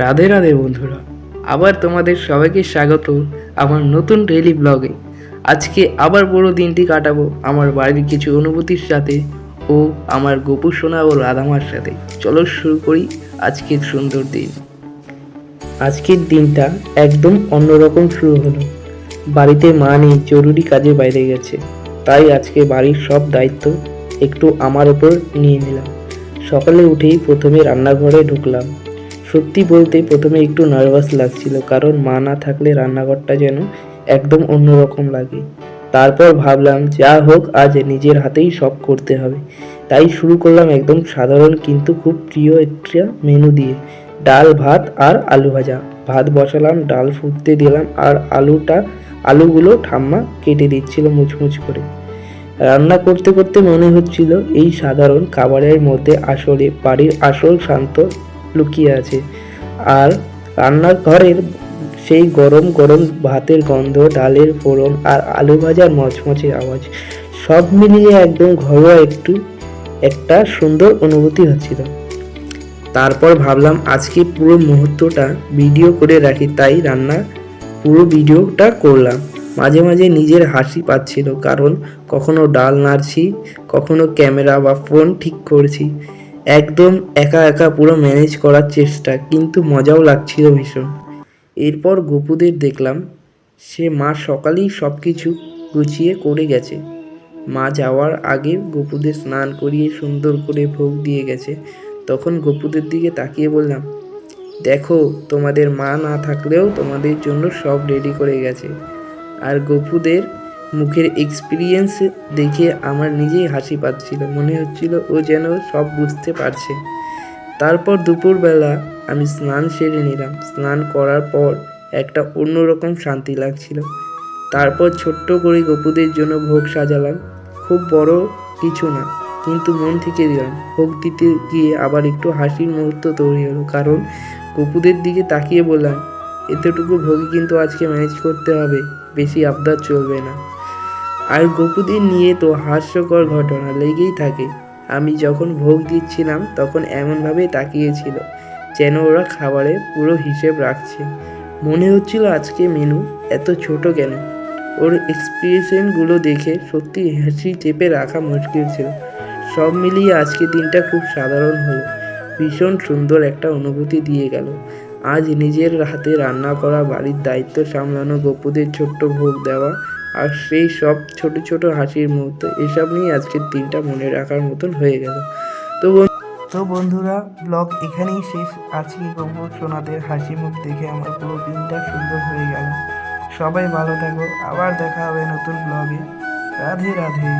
রাধে রাধে বন্ধুরা, আবার তোমাদের সবাইকে স্বাগত আমার নতুন ডেইলি ব্লগে। আজকে আবার পুরো দিনটি কাটাবো আমার বাড়ির কিছু অনুভূতির সাথে ও আমার গোপু সোনা ও রাধামার সাথে। চলো শুরু করি আজকের সুন্দর দিন। আজকের দিনটা একদম অন্যরকম শুরু হলো। বাড়িতে মা নেই, জরুরি কাজে বাইরে গেছে, তাই আজকে বাড়ির সব দায়িত্ব একটু আমার ওপর নিয়ে নিলাম। সকালে উঠেই প্রথমে রান্নাঘরে ঢুকলাম। সত্যি বলতে প্রথমে একটু নার্ভাস লাগছিল, কারণ মা না থাকলে রান্নাঘরটা যেন একদম অন্যরকম লাগে। তারপর ভাবলাম যা হোক আজ নিজের হাতেই সব করতে হবে। তাই শুরু করলাম একদম সাধারণ কিন্তু খুব প্রিয় একটা মেনু দিয়ে, ডাল ভাত আর আলু ভাজা। ভাত বসালাম, ডাল ফুটতে দিলাম আর আলুগুলো ঠাম্মা কেটে দিচ্ছিল মুচমুচ করে। রান্না করতে করতে মনে হচ্ছিল এই সাধারণ খাবারের মধ্যে আসলে বাড়ির আসল শান্ত লুকিয়ে আছে। আর রান্নাঘরের সেই গরম গরম ভাতের গন্ধ, ডালের ফোড়ন আর আলু ভাজার মচমচে আওয়াজ, সব মিলিয়ে একদম ঘরোয়া একটা সুন্দর অনুভূতি হচ্ছিল। তারপর ভাবলাম আজকে পুরো মুহূর্তটা ভিডিও করে রাখি, তাই পুরো ভিডিওটা করলাম। মাঝে মাঝে নিজের হাসি পাচ্ছিল, কারণ কখনো ডাল নাড়ছি, কখনো ক্যামেরা বা ফোন ঠিক করছি। একদম একা একা পুরো ম্যানেজ করার চেষ্টা, কিন্তু মজাও লাগছিল ভীষণ। এরপর গপুদের দেখলাম, সে মা সকালেই সব কিছু গুছিয়ে করে গেছে। মা যাওয়ার আগে গপুদের স্নান করিয়ে সুন্দর করে ভোগ দিয়ে গেছে। তখন গপুদের দিকে তাকিয়ে বললাম, দেখো তোমাদের মা না থাকলেও তোমাদের জন্য সব রেডি করে গেছে। আর গপুদের মুখের এক্সপিরিয়েন্স দেখে আমার নিজেই হাসি পাচ্ছিল, মনে হচ্ছিল ও যেন সব বুঝতে পারছে। তারপর দুপুরবেলা আমি স্নান সেরে নিলাম। স্নান করার পর একটা অন্যরকম শান্তি লাগছিল। তারপর ছোট্ট করে গপুদের জন্য ভোগ সাজালাম। খুব বড় কিছু না, কিন্তু মন থেকে দিলাম। ভোগ দিতে গিয়ে আবার একটু হাসির মুহূর্ত তৈরি হলো, কারণ গপুদের দিকে তাকিয়ে বললাম, এতটুকু ভোগই কিন্তু আজকে ম্যানেজ করতে হবে, বেশি আবদার চলবে না। আর গপুদের নিয়ে তো হাস্যকর ঘটনা লেগেই থাকে। আমি যখন ভোগ দিচ্ছিলাম তখন এমনভাবে তাকিয়েছিল যেন ওরা খাবারের পুরো হিসেব রাখছে। মনে হচ্ছিল আজকে মেনু এত ছোট কেন। ওর এক্সপ্রেশনগুলো দেখে সত্যি হাসি চেপে রাখা মুশকিল ছিল। সব মিলিয়ে আজকের দিনটা খুব সাধারণ হলো, ভীষণ সুন্দর একটা অনুভূতি দিয়ে গেল। আজ নিজের হাতে রান্না করা, বাড়ির দায়িত্ব সামলানো, গপুদের ছোট্ট ভোগ দেওয়া আর সেই সব ছোট ছোট হাসির মুহূর্ত, এসব নিয়ে আজকের দিনটা মনে রাখার মতন হয়ে গেল। তো বন্ধুরা, ব্লগ এখানেই শেষ। আজকে গপু সোনাদের হাসি মুখ দেখে আমার পুরো দিনটা সুন্দর হয়ে গেল। সবাই ভালো থাকো, আবার দেখা হবে নতুন ব্লগে। রাধে রাধে।